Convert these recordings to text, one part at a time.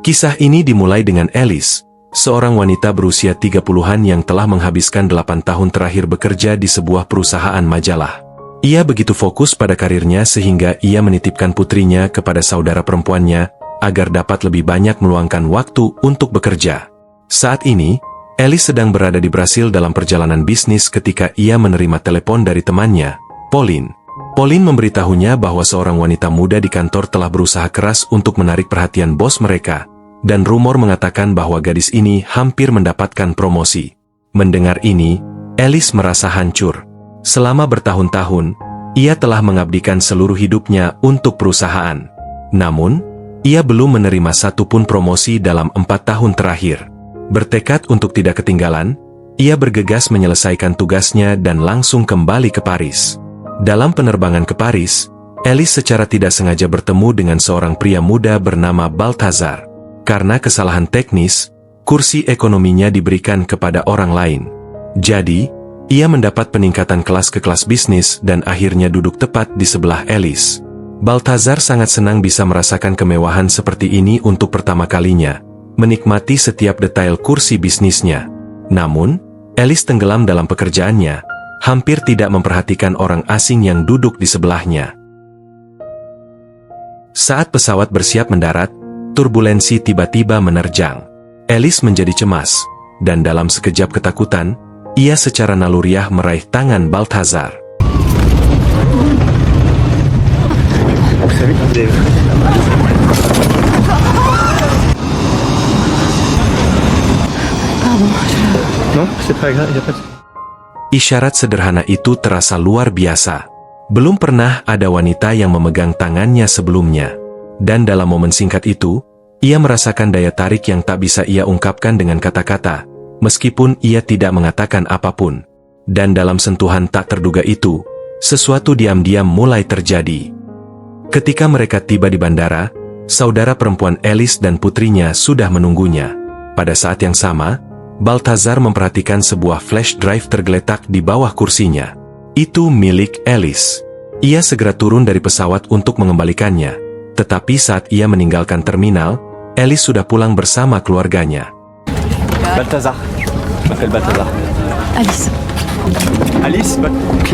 Kisah ini dimulai dengan Alice, seorang wanita berusia 30-an yang telah menghabiskan 8 tahun terakhir bekerja di sebuah perusahaan majalah. Ia begitu fokus pada karirnya sehingga ia menitipkan putrinya kepada saudara perempuannya agar dapat lebih banyak meluangkan waktu untuk bekerja. Saat ini, Alice sedang berada di Brasil dalam perjalanan bisnis ketika ia menerima telepon dari temannya, Pauline. Pauline memberitahunya bahwa seorang wanita muda di kantor telah berusaha keras untuk menarik perhatian bos mereka, dan rumor mengatakan bahwa gadis ini hampir mendapatkan promosi. Mendengar ini, Alice merasa hancur. Selama bertahun-tahun, ia telah mengabdikan seluruh hidupnya untuk perusahaan. Namun, ia belum menerima satupun promosi dalam 4 tahun terakhir. Bertekad untuk tidak ketinggalan, ia bergegas menyelesaikan tugasnya dan langsung kembali ke Paris. Dalam penerbangan ke Paris, Alice secara tidak sengaja bertemu dengan seorang pria muda bernama Balthazar. Karena kesalahan teknis, kursi ekonominya diberikan kepada orang lain. Jadi, ia mendapat peningkatan kelas ke kelas bisnis dan akhirnya duduk tepat di sebelah Alice. Balthazar sangat senang bisa merasakan kemewahan seperti ini untuk pertama kalinya, menikmati setiap detail kursi bisnisnya. Namun, Alice tenggelam dalam pekerjaannya, hampir tidak memperhatikan orang asing yang duduk di sebelahnya. Saat pesawat bersiap mendarat, turbulensi tiba-tiba menerjang. Alice menjadi cemas, dan dalam sekejap ketakutan, ia secara naluriah meraih tangan Balthazar. Isyarat sederhana itu terasa luar biasa. Belum pernah ada wanita yang memegang tangannya sebelumnya. Dan dalam momen singkat itu, ia merasakan daya tarik yang tak bisa ia ungkapkan dengan kata-kata, meskipun ia tidak mengatakan apapun. Dan dalam sentuhan tak terduga itu, sesuatu diam-diam mulai terjadi. Ketika mereka tiba di bandara, saudara perempuan Alice dan putrinya sudah menunggunya. Pada saat yang sama, Balthazar memperhatikan sebuah flash drive tergeletak di bawah kursinya. Itu milik Alice. Ia segera turun dari pesawat untuk mengembalikannya. Tetapi saat ia meninggalkan terminal, Alice sudah pulang bersama keluarganya. Balthazar. Je m'appelle Balthazar. Alice. Alice, ok.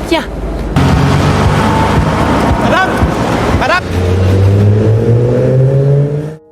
Tiens. Madame! Madame!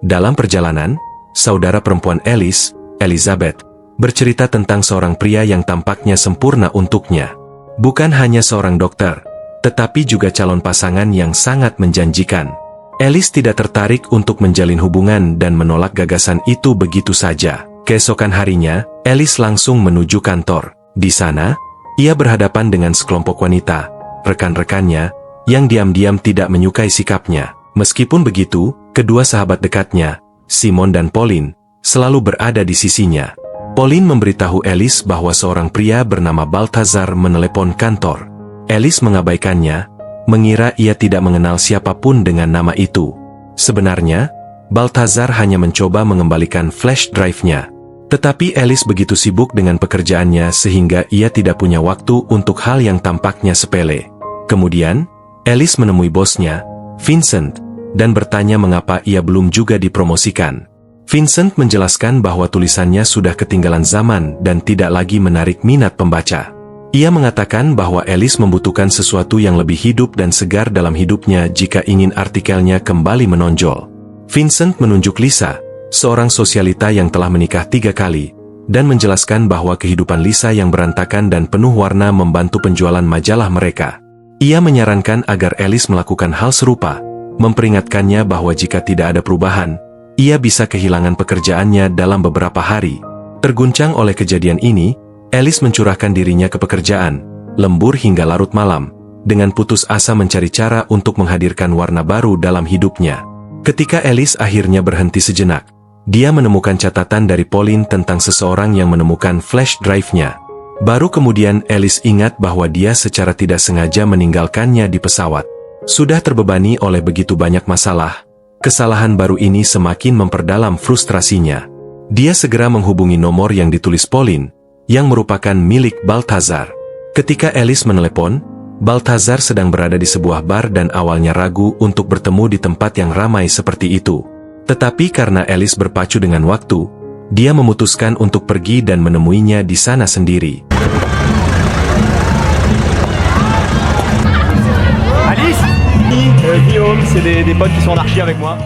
Dalam perjalanan, saudara perempuan Alice, Elizabeth, bercerita tentang seorang pria yang tampaknya sempurna untuknya. Bukan hanya seorang dokter, tetapi juga calon pasangan yang sangat menjanjikan. Alice tidak tertarik untuk menjalin hubungan dan menolak gagasan itu begitu saja. Keesokan harinya, Alice langsung menuju kantor. Di sana, ia berhadapan dengan sekelompok wanita, rekan-rekannya, yang diam-diam tidak menyukai sikapnya. Meskipun begitu, kedua sahabat dekatnya, Simon dan Pauline, selalu berada di sisinya. Pauline memberitahu Alice bahwa seorang pria bernama Balthazar menelepon kantor. Alice mengabaikannya, mengira ia tidak mengenal siapapun dengan nama itu. Sebenarnya, Balthazar hanya mencoba mengembalikan flash drive-nya. Tetapi Alice begitu sibuk dengan pekerjaannya sehingga ia tidak punya waktu untuk hal yang tampaknya sepele. Kemudian, Alice menemui bosnya, Vincent, dan bertanya mengapa ia belum juga dipromosikan. Vincent menjelaskan bahwa tulisannya sudah ketinggalan zaman dan tidak lagi menarik minat pembaca. Ia mengatakan bahwa Alice membutuhkan sesuatu yang lebih hidup dan segar dalam hidupnya jika ingin artikelnya kembali menonjol. Vincent menunjuk Lisa, seorang sosialita yang telah menikah 3 kali, dan menjelaskan bahwa kehidupan Lisa yang berantakan dan penuh warna membantu penjualan majalah mereka. Ia menyarankan agar Alice melakukan hal serupa, memperingatkannya bahwa jika tidak ada perubahan, ia bisa kehilangan pekerjaannya dalam beberapa hari. Terguncang oleh kejadian ini, Alice mencurahkan dirinya ke pekerjaan, lembur hingga larut malam, dengan putus asa mencari cara untuk menghadirkan warna baru dalam hidupnya. Ketika Alice akhirnya berhenti sejenak, dia menemukan catatan dari Pauline tentang seseorang yang menemukan flash drive-nya. Baru kemudian Alice ingat bahwa dia secara tidak sengaja meninggalkannya di pesawat. Sudah terbebani oleh begitu banyak masalah, kesalahan baru ini semakin memperdalam frustrasinya. Dia segera menghubungi nomor yang ditulis Pauline, yang merupakan milik Balthazar. Ketika Alice menelepon, Balthazar sedang berada di sebuah bar dan awalnya ragu untuk bertemu di tempat yang ramai seperti itu. Tetapi karena Alice berpacu dengan waktu, dia memutuskan untuk pergi dan menemuinya di sana sendiri. Alice, Guillaume, c'est des potes qui sont en archi avec moi.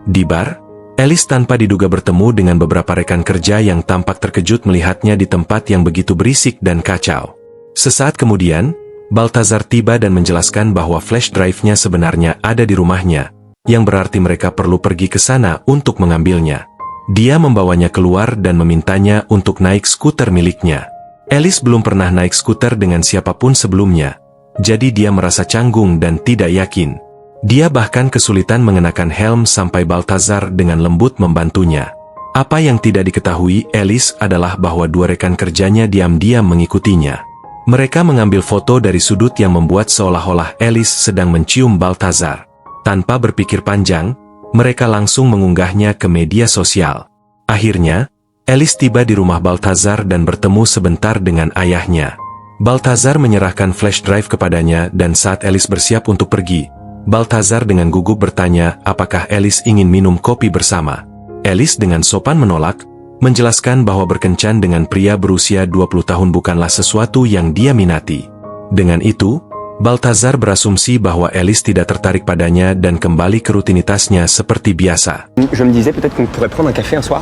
Di bar, Alice tanpa diduga bertemu dengan beberapa rekan kerja yang tampak terkejut melihatnya di tempat yang begitu berisik dan kacau. Sesaat kemudian, Balthazar tiba dan menjelaskan bahwa flash drive-nya sebenarnya ada di rumahnya, yang berarti mereka perlu pergi ke sana untuk mengambilnya. Dia membawanya keluar dan memintanya untuk naik skuter miliknya. Alice belum pernah naik skuter dengan siapapun sebelumnya, jadi dia merasa canggung dan tidak yakin. Dia bahkan kesulitan mengenakan helm sampai Balthazar dengan lembut membantunya. Apa yang tidak diketahui Alice adalah bahwa dua rekan kerjanya diam-diam mengikutinya. Mereka mengambil foto dari sudut yang membuat seolah-olah Alice sedang mencium Balthazar. Tanpa berpikir panjang, mereka langsung mengunggahnya ke media sosial. Akhirnya, Alice tiba di rumah Balthazar dan bertemu sebentar dengan ayahnya. Balthazar menyerahkan flash drive kepadanya dan saat Alice bersiap untuk pergi, Balthazar dengan gugup bertanya apakah Alice ingin minum kopi bersama. Alice dengan sopan menolak, menjelaskan bahwa berkencan dengan pria berusia 20 tahun bukanlah sesuatu yang dia minati. Dengan itu, Balthazar berasumsi bahwa Alice tidak tertarik padanya dan kembali ke rutinitasnya seperti biasa. Je me disais peut-être qu'on pourrait prendre un café un soir.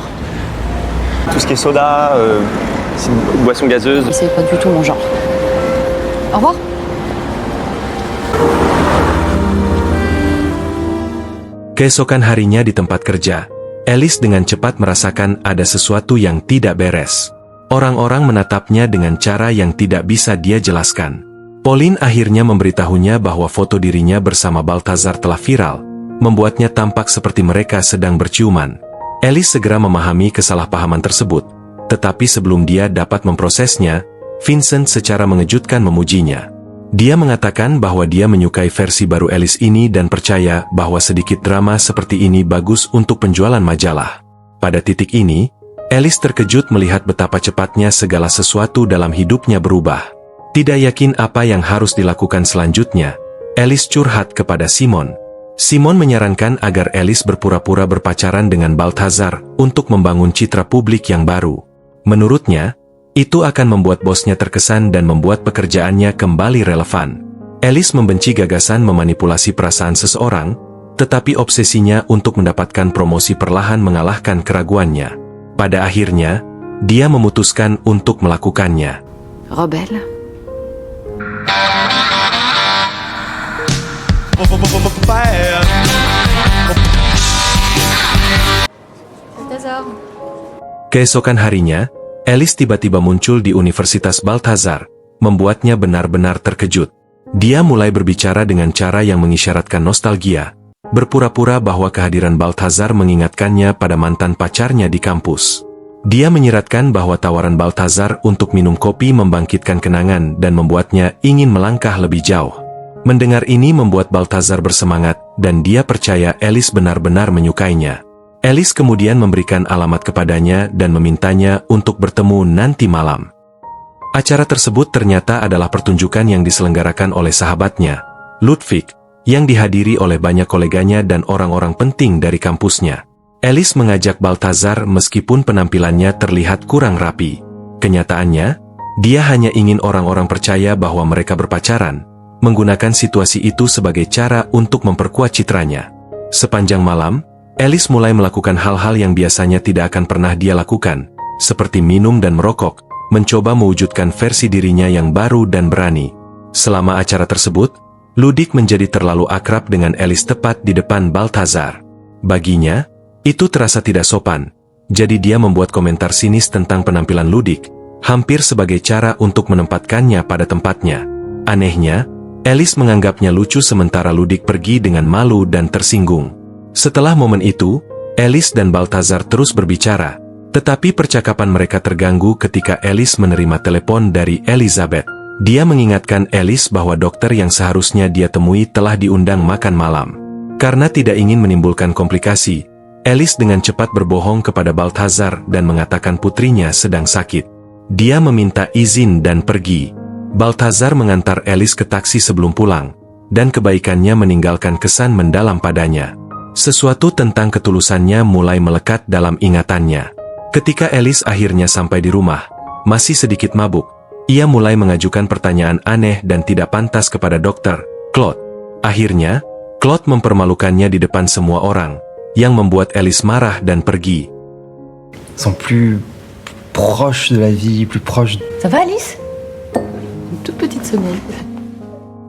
Tout ce qui est soda, boisson gazeuse. C'est pas du tout mon genre. Au revoir. Keesokan harinya di tempat kerja, Alice dengan cepat merasakan ada sesuatu yang tidak beres. Orang-orang menatapnya dengan cara yang tidak bisa dia jelaskan. Pauline akhirnya memberitahunya bahwa foto dirinya bersama Balthazar telah viral, membuatnya tampak seperti mereka sedang berciuman. Alice segera memahami kesalahpahaman tersebut, tetapi sebelum dia dapat memprosesnya, Vincent secara mengejutkan memujinya. Dia mengatakan bahwa dia menyukai versi baru Alice ini dan percaya bahwa sedikit drama seperti ini bagus untuk penjualan majalah. Pada titik ini, Alice terkejut melihat betapa cepatnya segala sesuatu dalam hidupnya berubah. Tidak yakin apa yang harus dilakukan selanjutnya, Alice curhat kepada Simon. Simon menyarankan agar Alice berpura-pura berpacaran dengan Balthazar untuk membangun citra publik yang baru. Menurutnya, itu akan membuat bosnya terkesan dan membuat pekerjaannya kembali relevan. Alice membenci gagasan memanipulasi perasaan seseorang, tetapi obsesinya untuk mendapatkan promosi perlahan mengalahkan keraguannya. Pada akhirnya, dia memutuskan untuk melakukannya. Rebelle. Balthazar. Keesokan harinya, Alice tiba-tiba muncul di Universitas Balthazar, membuatnya benar-benar terkejut. Dia mulai berbicara dengan cara yang mengisyaratkan nostalgia, berpura-pura bahwa kehadiran Balthazar mengingatkannya pada mantan pacarnya di kampus. Dia menyiratkan bahwa tawaran Balthazar untuk minum kopi membangkitkan kenangan dan membuatnya ingin melangkah lebih jauh. Mendengar ini membuat Balthazar bersemangat, dan dia percaya Alice benar-benar menyukainya. Alice kemudian memberikan alamat kepadanya dan memintanya untuk bertemu nanti malam. Acara tersebut ternyata adalah pertunjukan yang diselenggarakan oleh sahabatnya, Ludwig, yang dihadiri oleh banyak koleganya dan orang-orang penting dari kampusnya. Alice mengajak Balthazar meskipun penampilannya terlihat kurang rapi. Kenyataannya, dia hanya ingin orang-orang percaya bahwa mereka berpacaran, menggunakan situasi itu sebagai cara untuk memperkuat citranya. Sepanjang malam, Alice mulai melakukan hal-hal yang biasanya tidak akan pernah dia lakukan, seperti minum dan merokok, mencoba mewujudkan versi dirinya yang baru dan berani. Selama acara tersebut, Ludwig menjadi terlalu akrab dengan Alice tepat di depan Balthazar. Baginya, itu terasa tidak sopan, jadi dia membuat komentar sinis tentang penampilan Ludwig, hampir sebagai cara untuk menempatkannya pada tempatnya. Anehnya, Alice menganggapnya lucu sementara Ludwig pergi dengan malu dan tersinggung. Setelah momen itu, Alice dan Balthazar terus berbicara, tetapi percakapan mereka terganggu ketika Alice menerima telepon dari Elizabeth. Dia mengingatkan Alice bahwa dokter yang seharusnya dia temui telah diundang makan malam. Karena tidak ingin menimbulkan komplikasi, Alice dengan cepat berbohong kepada Balthazar dan mengatakan putrinya sedang sakit. Dia meminta izin dan pergi. Balthazar mengantar Alice ke taksi sebelum pulang, dan kebaikannya meninggalkan kesan mendalam padanya. Sesuatu tentang ketulusannya mulai melekat dalam ingatannya. Ketika Alice akhirnya sampai di rumah, masih sedikit mabuk, ia mulai mengajukan pertanyaan aneh dan tidak pantas kepada Dr. Claude. Akhirnya, Claude mempermalukannya di depan semua orang, yang membuat Alice marah dan pergi. Sont plus proches de la vie, plus proches. Ça va, Alice? Une toute petite seconde.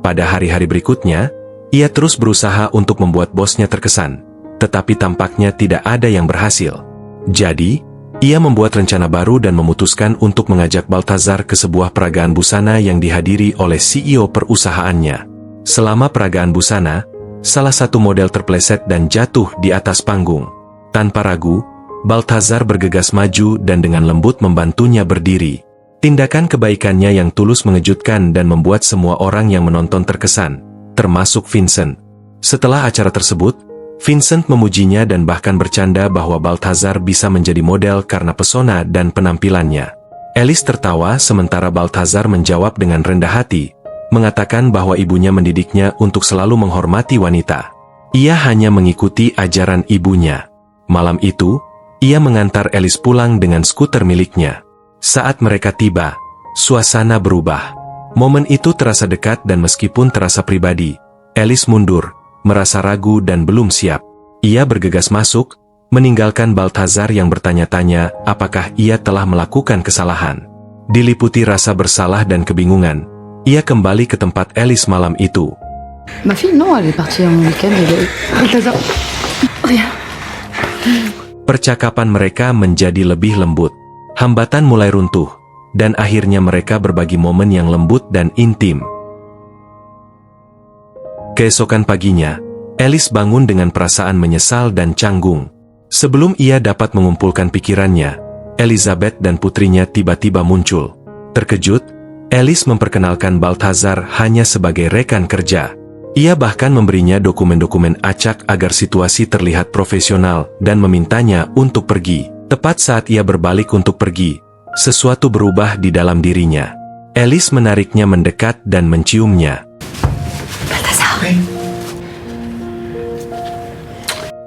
Pada hari-hari berikutnya, ia terus berusaha untuk membuat bosnya terkesan, tetapi tampaknya tidak ada yang berhasil. Jadi, ia membuat rencana baru dan memutuskan untuk mengajak Balthazar ke sebuah peragaan busana yang dihadiri oleh CEO perusahaannya. Selama peragaan busana, salah satu model terpleset dan jatuh di atas panggung. Tanpa ragu, Balthazar bergegas maju dan dengan lembut membantunya berdiri. Tindakan kebaikannya yang tulus mengejutkan dan membuat semua orang yang menonton terkesan, termasuk Vincent. Setelah acara tersebut, Vincent memujinya dan bahkan bercanda bahwa Balthazar bisa menjadi model karena pesona dan penampilannya. Alice tertawa sementara Balthazar menjawab dengan rendah hati, mengatakan bahwa ibunya mendidiknya untuk selalu menghormati wanita. Ia hanya mengikuti ajaran ibunya. Malam itu, ia mengantar Alice pulang dengan skuter miliknya. Saat mereka tiba, suasana berubah. Momen itu terasa dekat dan meskipun terasa pribadi, Alice mundur, merasa ragu dan belum siap. Ia bergegas masuk, meninggalkan Balthazar yang bertanya-tanya apakah ia telah melakukan kesalahan. Diliputi rasa bersalah dan kebingungan, ia kembali ke tempat Alice malam itu. Ma fille, non, elle est partie en week-end. Balthazar. Rien. Percakapan mereka menjadi lebih lembut. Hambatan mulai runtuh, dan akhirnya mereka berbagi momen yang lembut dan intim. Keesokan paginya, Alice bangun dengan perasaan menyesal dan canggung. Sebelum ia dapat mengumpulkan pikirannya, Elizabeth dan putrinya tiba-tiba muncul. Terkejut, Alice memperkenalkan Balthazar hanya sebagai rekan kerja. Ia bahkan memberinya dokumen-dokumen acak agar situasi terlihat profesional dan memintanya untuk pergi. Tepat saat ia berbalik untuk pergi, sesuatu berubah di dalam dirinya. Alice menariknya mendekat dan menciumnya. Balthazar.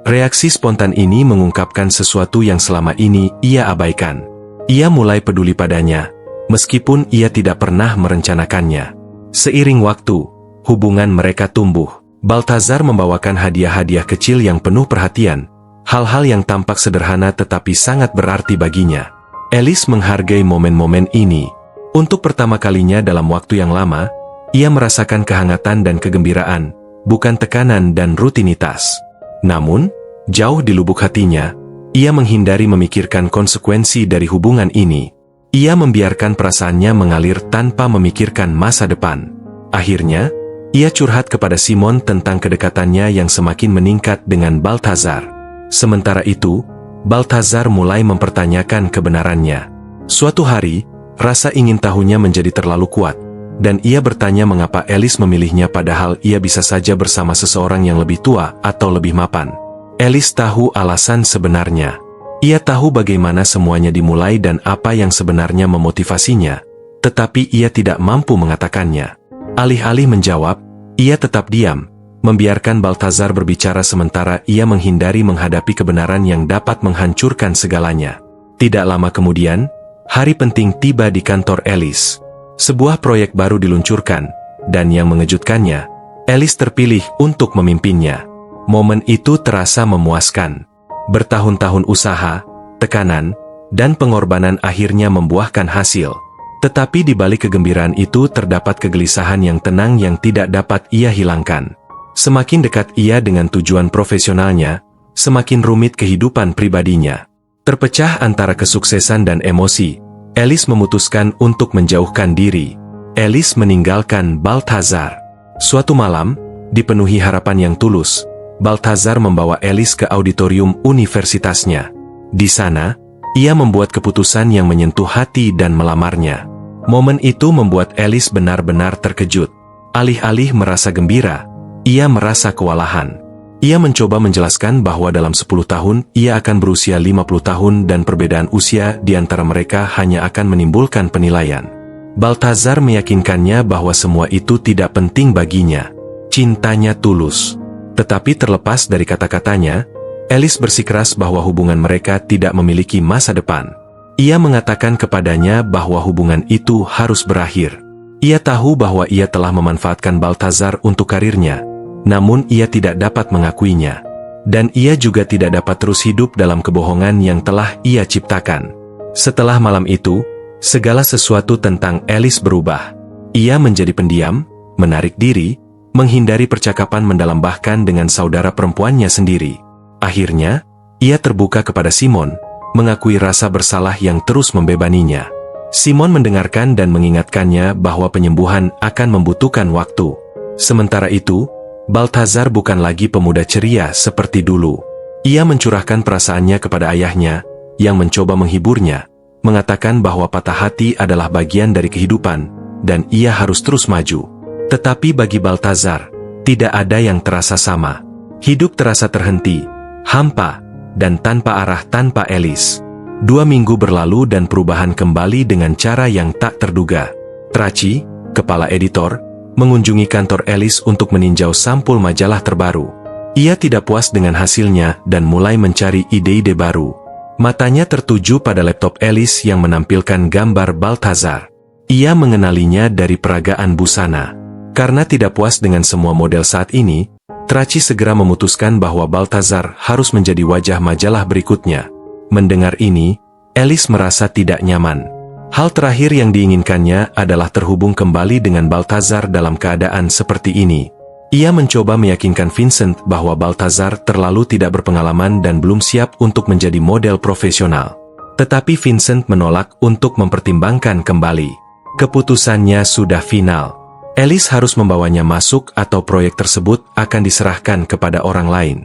Reaksi spontan ini mengungkapkan sesuatu yang selama ini ia abaikan. Ia mulai peduli padanya, meskipun ia tidak pernah merencanakannya. Seiring waktu, hubungan mereka tumbuh. Balthazar membawakan hadiah-hadiah kecil yang penuh perhatian, hal-hal yang tampak sederhana tetapi sangat berarti baginya. Alice menghargai momen-momen ini. Untuk pertama kalinya dalam waktu yang lama, ia merasakan kehangatan dan kegembiraan, bukan tekanan dan rutinitas. Namun, jauh di lubuk hatinya, ia menghindari memikirkan konsekuensi dari hubungan ini. Ia membiarkan perasaannya mengalir tanpa memikirkan masa depan. Akhirnya, ia curhat kepada Simon tentang kedekatannya yang semakin meningkat dengan Balthazar. Sementara itu, Balthazar mulai mempertanyakan kebenarannya. Suatu hari, rasa ingin tahunya menjadi terlalu kuat, dan ia bertanya mengapa Alice memilihnya padahal ia bisa saja bersama seseorang yang lebih tua atau lebih mapan. Alice tahu alasan sebenarnya. Ia tahu bagaimana semuanya dimulai dan apa yang sebenarnya memotivasinya, tetapi ia tidak mampu mengatakannya. Alih-alih menjawab, ia tetap diam, membiarkan Balthazar berbicara sementara ia menghindari menghadapi kebenaran yang dapat menghancurkan segalanya. Tidak lama kemudian, hari penting tiba di kantor Alice. Sebuah proyek baru diluncurkan, dan yang mengejutkannya, Alice terpilih untuk memimpinnya. Momen itu terasa memuaskan. Bertahun-tahun usaha, tekanan, dan pengorbanan akhirnya membuahkan hasil. Tetapi di balik kegembiraan itu terdapat kegelisahan yang tenang yang tidak dapat ia hilangkan. Semakin dekat ia dengan tujuan profesionalnya, semakin rumit kehidupan pribadinya. Terpecah antara kesuksesan dan emosi, Alice memutuskan untuk menjauhkan diri. Alice meninggalkan Balthazar. Suatu malam, dipenuhi harapan yang tulus, Balthazar membawa Alice ke auditorium universitasnya. Di sana, ia membuat keputusan yang menyentuh hati dan melamarnya. Momen itu membuat Alice benar-benar terkejut. Alih-alih merasa gembira, ia merasa kewalahan. Ia mencoba menjelaskan bahwa dalam 10 tahun ia akan berusia 50 tahun dan perbedaan usia di antara mereka hanya akan menimbulkan penilaian. Balthazar meyakinkannya bahwa semua itu tidak penting baginya. Cintanya tulus. Tetapi terlepas dari kata-katanya, Alice bersikeras bahwa hubungan mereka tidak memiliki masa depan. Ia mengatakan kepadanya bahwa hubungan itu harus berakhir. Ia tahu bahwa ia telah memanfaatkan Balthazar untuk karirnya, namun ia tidak dapat mengakuinya. Dan ia juga tidak dapat terus hidup dalam kebohongan yang telah ia ciptakan. Setelah malam itu, segala sesuatu tentang Alice berubah. Ia menjadi pendiam, menarik diri, menghindari percakapan mendalam bahkan dengan saudara perempuannya sendiri. Akhirnya, ia terbuka kepada Simon, mengakui rasa bersalah yang terus membebaninya. Simon mendengarkan dan mengingatkannya bahwa penyembuhan akan membutuhkan waktu. Sementara itu, Balthazar bukan lagi pemuda ceria seperti dulu. Ia mencurahkan perasaannya kepada ayahnya, yang mencoba menghiburnya, mengatakan bahwa patah hati adalah bagian dari kehidupan, dan ia harus terus maju. Tetapi bagi Balthazar, tidak ada yang terasa sama. Hidup terasa terhenti, hampa, dan tanpa arah tanpa Alice. 2 minggu berlalu dan perubahan kembali dengan cara yang tak terduga. Traci, kepala editor, mengunjungi kantor Alice untuk meninjau sampul majalah terbaru. Ia tidak puas dengan hasilnya dan mulai mencari ide-ide baru. Matanya tertuju pada laptop Alice yang menampilkan gambar Balthazar. Ia mengenalinya dari peragaan busana. Karena tidak puas dengan semua model saat ini, Traci segera memutuskan bahwa Balthazar harus menjadi wajah majalah berikutnya. Mendengar ini, Alice merasa tidak nyaman. Hal terakhir yang diinginkannya adalah terhubung kembali dengan Balthazar dalam keadaan seperti ini. Ia mencoba meyakinkan Vincent bahwa Balthazar terlalu tidak berpengalaman dan belum siap untuk menjadi model profesional. Tetapi Vincent menolak untuk mempertimbangkan kembali. Keputusannya sudah final. Alice harus membawanya masuk atau proyek tersebut akan diserahkan kepada orang lain.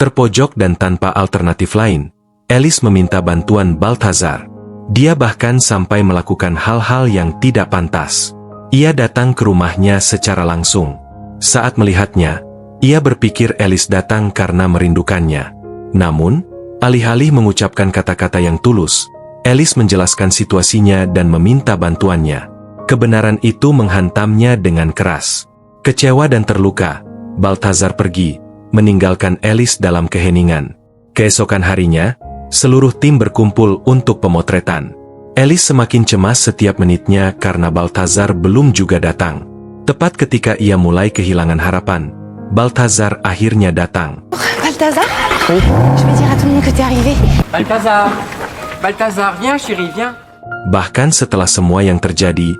Terpojok dan tanpa alternatif lain, Alice meminta bantuan Balthazar. Dia bahkan sampai melakukan hal-hal yang tidak pantas. Ia datang ke rumahnya secara langsung. Saat melihatnya, ia berpikir Alice datang karena merindukannya. Namun, alih-alih mengucapkan kata-kata yang tulus, Alice menjelaskan situasinya dan meminta bantuannya. Kebenaran itu menghantamnya dengan keras. Kecewa dan terluka, Balthazar pergi, meninggalkan Alice dalam keheningan. Keesokan harinya, seluruh tim berkumpul untuk pemotretan. Alice semakin cemas setiap menitnya karena Balthazar belum juga datang. Tepat ketika ia mulai kehilangan harapan, Balthazar akhirnya datang. Balthazar? Oui. Je vais dire à tout le monde que t'es arrivé. Balthazar! Balthazar, viens chérie, viens! Bahkan setelah semua yang terjadi,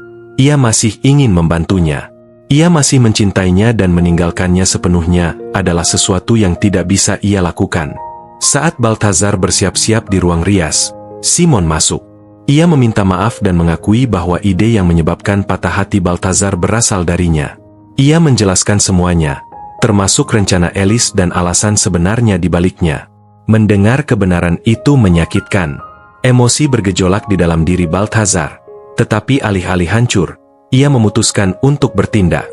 ia masih ingin membantunya. Ia masih mencintainya dan meninggalkannya sepenuhnya adalah sesuatu yang tidak bisa ia lakukan. Saat Balthazar bersiap-siap di ruang rias, Simon masuk. Ia meminta maaf dan mengakui bahwa ide yang menyebabkan patah hati Balthazar berasal darinya. Ia menjelaskan semuanya, termasuk rencana Alice dan alasan sebenarnya di baliknya. Mendengar kebenaran itu menyakitkan. Emosi bergejolak di dalam diri Balthazar. Tetapi alih-alih hancur, ia memutuskan untuk bertindak.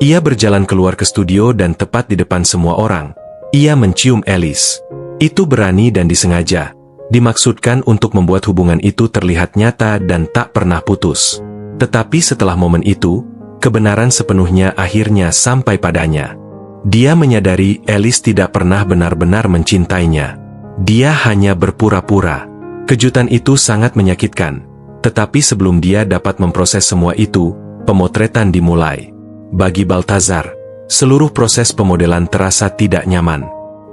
Ia berjalan keluar ke studio dan tepat di depan semua orang, ia mencium Alice. Itu berani dan disengaja, dimaksudkan untuk membuat hubungan itu terlihat nyata dan tak pernah putus. Tetapi setelah momen itu, kebenaran sepenuhnya akhirnya sampai padanya. Dia menyadari Alice tidak pernah benar-benar mencintainya. Dia hanya berpura-pura. Kejutan itu sangat menyakitkan. Tetapi sebelum dia dapat memproses semua itu, pemotretan dimulai. Bagi Balthazar, seluruh proses pemodelan terasa tidak nyaman.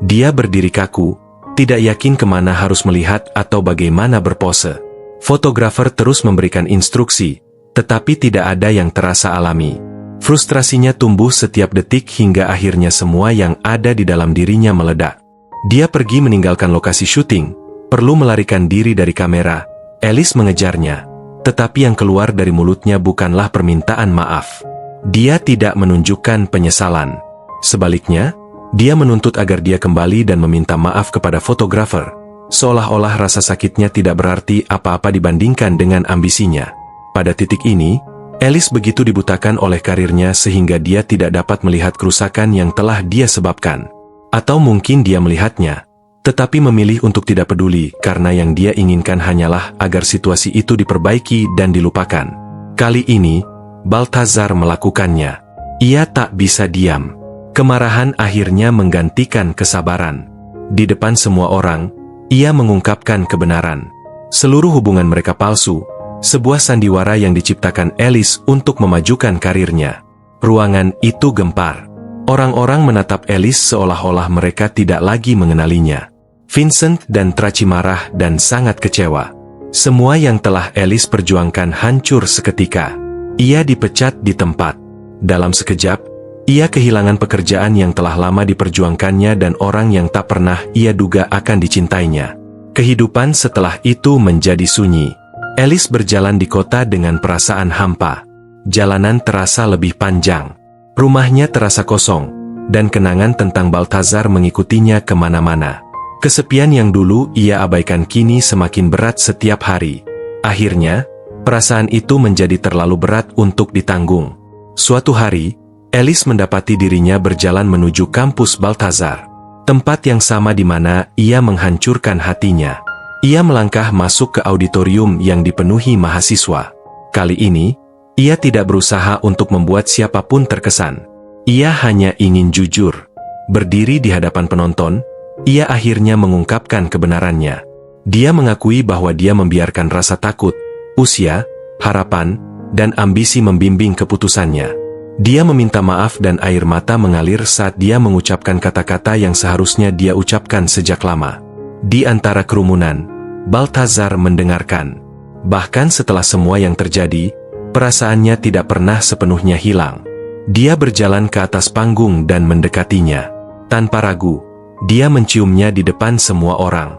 Dia berdiri kaku, tidak yakin kemana harus melihat atau bagaimana berpose. Fotografer terus memberikan instruksi, tetapi tidak ada yang terasa alami. Frustrasinya tumbuh setiap detik hingga akhirnya semua yang ada di dalam dirinya meledak. Dia pergi meninggalkan lokasi syuting, perlu melarikan diri dari kamera. Alice mengejarnya, tetapi yang keluar dari mulutnya bukanlah permintaan maaf. Dia tidak menunjukkan penyesalan. Sebaliknya, dia menuntut agar dia kembali dan meminta maaf kepada fotografer, seolah-olah rasa sakitnya tidak berarti apa-apa dibandingkan dengan ambisinya. Pada titik ini, Alice begitu dibutakan oleh karirnya sehingga dia tidak dapat melihat kerusakan yang telah dia sebabkan. Atau mungkin dia melihatnya, tetapi memilih untuk tidak peduli karena yang dia inginkan hanyalah agar situasi itu diperbaiki dan dilupakan. Kali ini, Balthazar melakukannya. Ia tak bisa diam. Kemarahan akhirnya menggantikan kesabaran. Di depan semua orang, ia mengungkapkan kebenaran. Seluruh hubungan mereka palsu, sebuah sandiwara yang diciptakan Alice untuk memajukan karirnya. Ruangan itu gempar. Orang-orang menatap Alice seolah-olah mereka tidak lagi mengenalinya. Vincent dan Tracy marah dan sangat kecewa. Semua yang telah Alice perjuangkan hancur seketika. Ia dipecat di tempat. Dalam sekejap, ia kehilangan pekerjaan yang telah lama diperjuangkannya dan orang yang tak pernah ia duga akan dicintainya. Kehidupan setelah itu menjadi sunyi. Alice berjalan di kota dengan perasaan hampa. Jalanan terasa lebih panjang. Rumahnya terasa kosong, dan kenangan tentang Balthazar mengikutinya kemana-mana. Kesepian yang dulu ia abaikan kini semakin berat setiap hari. Akhirnya, perasaan itu menjadi terlalu berat untuk ditanggung. Suatu hari, Alice mendapati dirinya berjalan menuju kampus Balthazar. Tempat yang sama di mana ia menghancurkan hatinya. Ia melangkah masuk ke auditorium yang dipenuhi mahasiswa. Kali ini, ia tidak berusaha untuk membuat siapapun terkesan. Ia hanya ingin jujur. Berdiri di hadapan penonton, ia akhirnya mengungkapkan kebenarannya. Dia mengakui bahwa dia membiarkan rasa takut, usia, harapan, dan ambisi membimbing keputusannya. Dia meminta maaf dan air mata mengalir saat dia mengucapkan kata-kata yang seharusnya dia ucapkan sejak lama. Di antara kerumunan, Balthazar mendengarkan. Bahkan setelah semua yang terjadi, perasaannya tidak pernah sepenuhnya hilang. Dia berjalan ke atas panggung dan mendekatinya. Tanpa ragu, dia menciumnya di depan semua orang.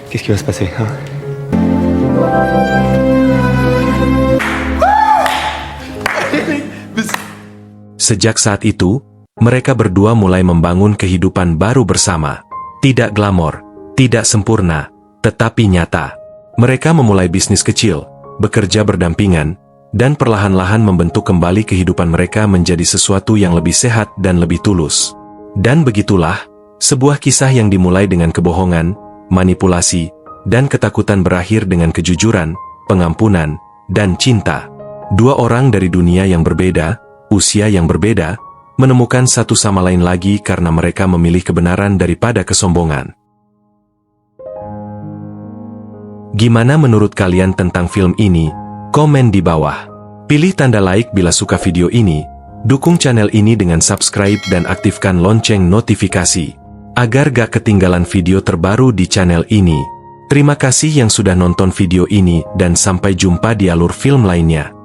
Qu'est-ce qui va se passer, hein? Sejak saat itu, mereka berdua mulai membangun kehidupan baru bersama. Tidak glamor, tidak sempurna, tetapi nyata. Mereka memulai bisnis kecil, bekerja berdampingan, dan perlahan-lahan membentuk kembali kehidupan mereka menjadi sesuatu yang lebih sehat dan lebih tulus. Dan begitulah, sebuah kisah yang dimulai dengan kebohongan, manipulasi, dan ketakutan berakhir dengan kejujuran, pengampunan, dan cinta. Dua orang dari dunia yang berbeda, usia yang berbeda, menemukan satu sama lain lagi karena mereka memilih kebenaran daripada kesombongan. Gimana menurut kalian tentang film ini? Komen di bawah. Pilih tanda like bila suka video ini, dukung channel ini dengan subscribe dan aktifkan lonceng notifikasi, agar gak ketinggalan video terbaru di channel ini. Terima kasih yang sudah nonton video ini dan sampai jumpa di alur film lainnya.